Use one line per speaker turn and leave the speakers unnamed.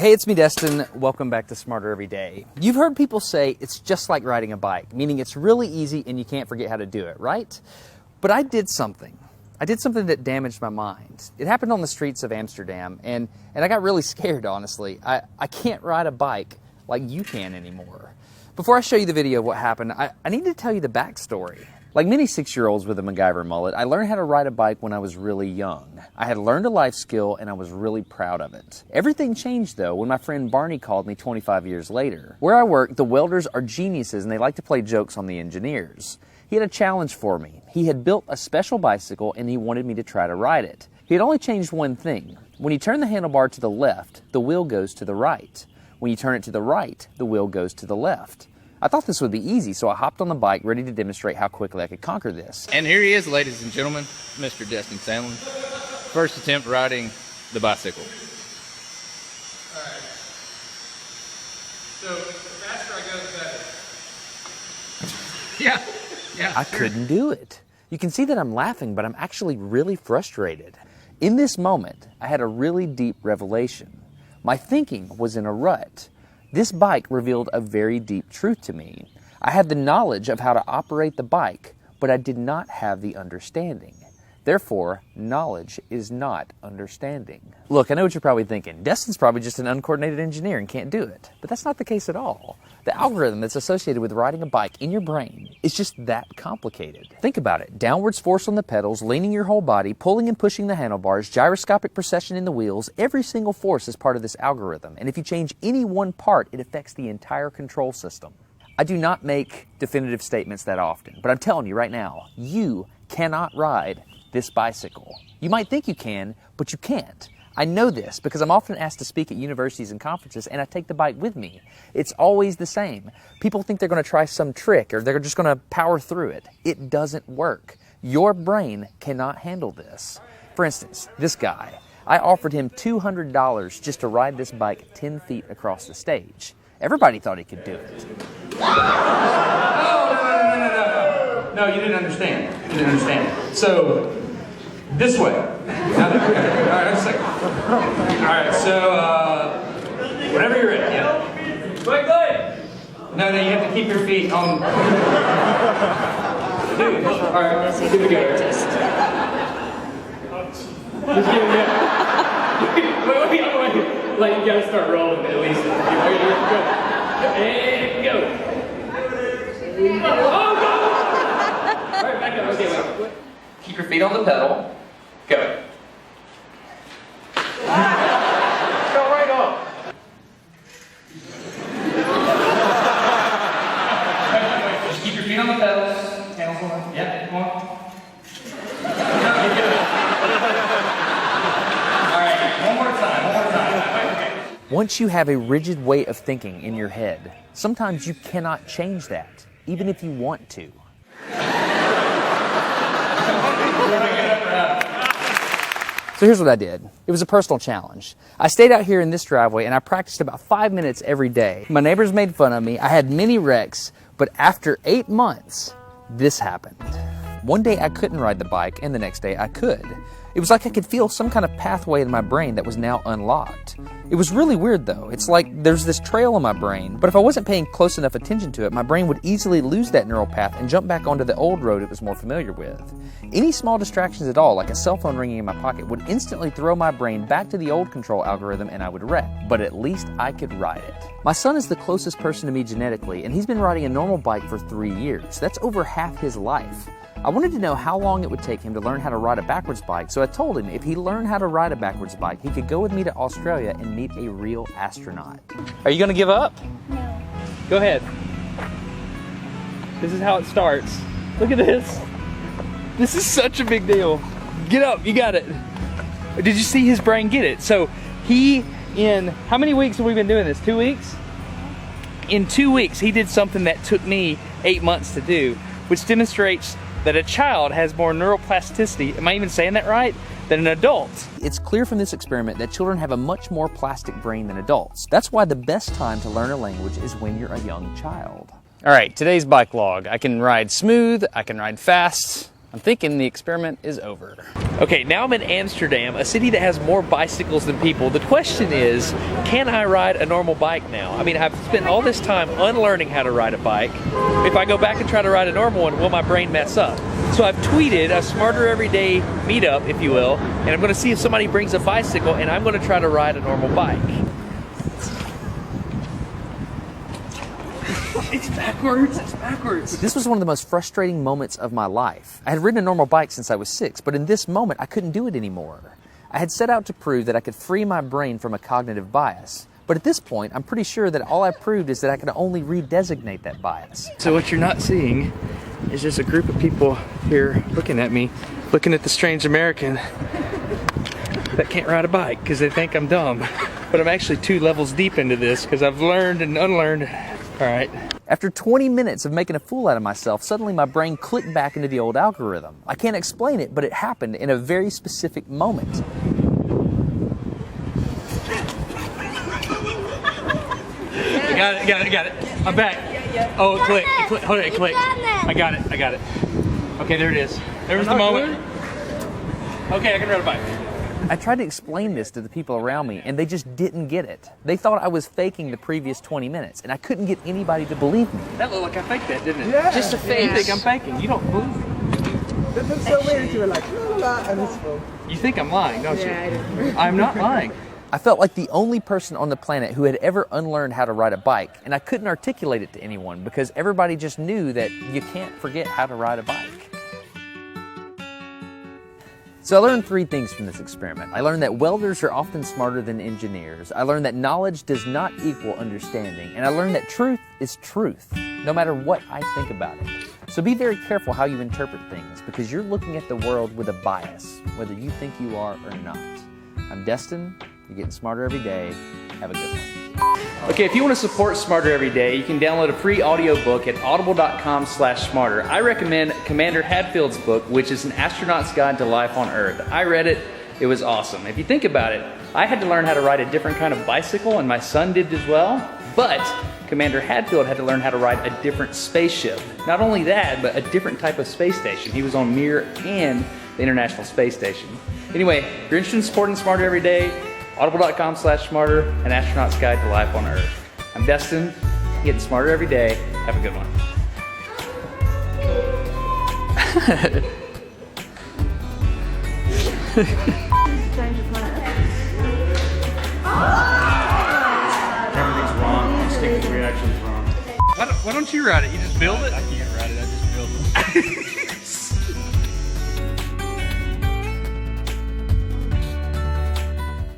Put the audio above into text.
Hey, it's me, Destin. Welcome back to Smarter Every Day. You've heard people say it's just like riding a bike, meaning it's really easy and you can't forget how to do it, right? But I did something. I did something that damaged my mind. It happened on the streets of Amsterdam, and I got really scared, honestly. I can't ride a bike like you can anymore. Before I show you the video of what happened, I need to tell you the backstory. Like many 6-year-olds with a MacGyver mullet, I learned how to ride a bike when I was really young. I had learned a life skill and I was really proud of it. Everything changed though when my friend Barney called me 25 years later. Where I work, the welders are geniuses and they like to play jokes on the engineers. He had a challenge for me. He had built a special bicycle and he wanted me to try to ride it. He had only changed one thing. When you turn the handlebar to the left, the wheel goes to the right. When you turn it to the right, the wheel goes to the left. I thought this would be easy, so I hopped on the bike ready to demonstrate how quickly I could conquer this.
And here he is, ladies and gentlemen, Mr. Destin Sandlin. First attempt riding the bicycle.
All right. So the faster I go, the better. Yeah.
I couldn't do it. You can see that I'm laughing, but I'm actually really frustrated. In this moment, I had a really deep revelation. My thinking was in a rut. This bike revealed a very deep truth to me. I had the knowledge of how to operate the bike, but I did not have the understanding. Therefore, knowledge is not understanding. Look, I know what you're probably thinking. Destin's probably just an uncoordinated engineer and can't do it. But that's not the case at all. The algorithm that's associated with riding a bike in your brain is just that complicated. Think about it. Downwards force on the pedals, leaning your whole body, pulling and pushing the handlebars, gyroscopic precession in the wheels, every single force is part of this algorithm. And if you change any one part, it affects the entire control system. I do not make definitive statements that often, but I'm telling you right now, you cannot ride this bicycle. You might think you can, but you can't. I know this because I'm often asked to speak at universities and conferences and I take the bike with me. It's always the same. People think they're going to try some trick or they're just going to power through it. It doesn't work. Your brain cannot handle this. For instance, this guy, I offered him $200 just to ride this bike 10 feet across the stage. Everybody thought he could do it.
No, you didn't understand. You didn't understand. So, this way. Now that all right, just a second. All right, so, whenever you're ready, yeah. Wait. No, you have to keep your feet on. Dude, all right, here we go. Wait. Like, you gotta start rolling at least. And go. Oh, go! All right, back up. Okay, wait. Keep your feet on the pedal. Go. Go right off. Just keep your feet on the pedals. Handles on. Yep, come on. All right, one more time. Okay.
Once you have a rigid way of thinking in your head, sometimes you cannot change that, even if you want to. So here's what I did. It was a personal challenge. I stayed out here in this driveway and I practiced about 5 minutes every day. My neighbors made fun of me. I had many wrecks, but after 8 months, this happened. One day I couldn't ride the bike and the next day I could. It was like I could feel some kind of pathway in my brain that was now unlocked. It was really weird though. It's like there's this trail in my brain, but if I wasn't paying close enough attention to it, my brain would easily lose that neural path and jump back onto the old road it was more familiar with. Any small distractions at all, like a cell phone ringing in my pocket, would instantly throw my brain back to the old control algorithm and I would wreck. But at least I could ride it. My son is the closest person to me genetically, and he's been riding a normal bike for 3 years. That's over half his life. I wanted to know how long it would take him to learn how to ride a backwards bike, so I told him if he learned how to ride a backwards bike, he could go with me to Australia and meet a real astronaut.
Are you going to give up?
No.
Go ahead. This is how it starts. Look at this. This is such a big deal. Get up, you got it. Did you see his brain get it? So in how many weeks have we been doing this? 2 weeks? In 2 weeks, he did something that took me 8 months to do, which demonstrates that a child has more neuroplasticity, am I even saying that right, than an adult.
It's clear from this experiment that children have a much more plastic brain than adults. That's why the best time to learn a language is when you're a young child.
All right, today's bike log. I can ride smooth, I can ride fast,
I'm thinking the experiment is over.
Okay, now I'm in Amsterdam, a city that has more bicycles than people. The question is, can I ride a normal bike now? I mean, I've spent all this time unlearning how to ride a bike. If I go back and try to ride a normal one, will my brain mess up? So I've tweeted a Smarter Everyday meetup, if you will, and I'm gonna see if somebody brings a bicycle and I'm gonna try to ride a normal bike. It's backwards, it's backwards.
This was one of the most frustrating moments of my life. I had ridden a normal bike since I was 6, but in this moment, I couldn't do it anymore. I had set out to prove that I could free my brain from a cognitive bias. But at this point, I'm pretty sure that all I proved is that I could only redesignate that bias.
So what you're not seeing is just a group of people here looking at me, looking at the strange American that can't ride a bike because they think I'm dumb. But I'm actually 2 levels deep into this because I've learned and unlearned. All right.
After 20 minutes of making a fool out of myself, suddenly my brain clicked back into the old algorithm. I can't explain it, but it happened in a very specific moment.
Got it. I'm back. Oh, it clicked. Hold it, it clicked. I got it. Okay, there it is. There was the moment. Okay, I can ride a bike.
I tried to explain this to the people around me, and they just didn't get it. They thought I was faking the previous 20 minutes, and I couldn't get anybody to believe me.
That looked like I faked that, didn't it?
Yeah.
Just a fake. You think I'm faking. You don't believe me.
That looks so weird. You were like, la la la, and it's full.
You think I'm lying, don't you? I'm not lying.
I felt like the only person on the planet who had ever unlearned how to ride a bike, and I couldn't articulate it to anyone because everybody just knew that you can't forget how to ride a bike. So I learned 3 things from this experiment. I learned that welders are often smarter than engineers. I learned that knowledge does not equal understanding. And I learned that truth is truth, no matter what I think about it. So be very careful how you interpret things because you're looking at the world with a bias, whether you think you are or not. I'm Destin. You're getting smarter every day. Have a good one.
Okay, if you want to support Smarter Every Day, you can download a free audiobook at audible.com/smarter. I recommend Commander Hadfield's book, which is An Astronaut's Guide to Life on Earth. I read it. It was awesome. If you think about it, I had to learn how to ride a different kind of bicycle, and my son did as well. But Commander Hadfield had to learn how to ride a different spaceship. Not only that, but a different type of space station. He was on Mir and the International Space Station. Anyway, if you're interested in supporting Smarter Every Day, audible.com/smarter, An Astronaut's Guide to Life on Earth. I'm Destin, getting smarter every day. Have a good one.
Everything's wrong. Instinctive reaction's wrong.
Why don't you ride it? You just build it?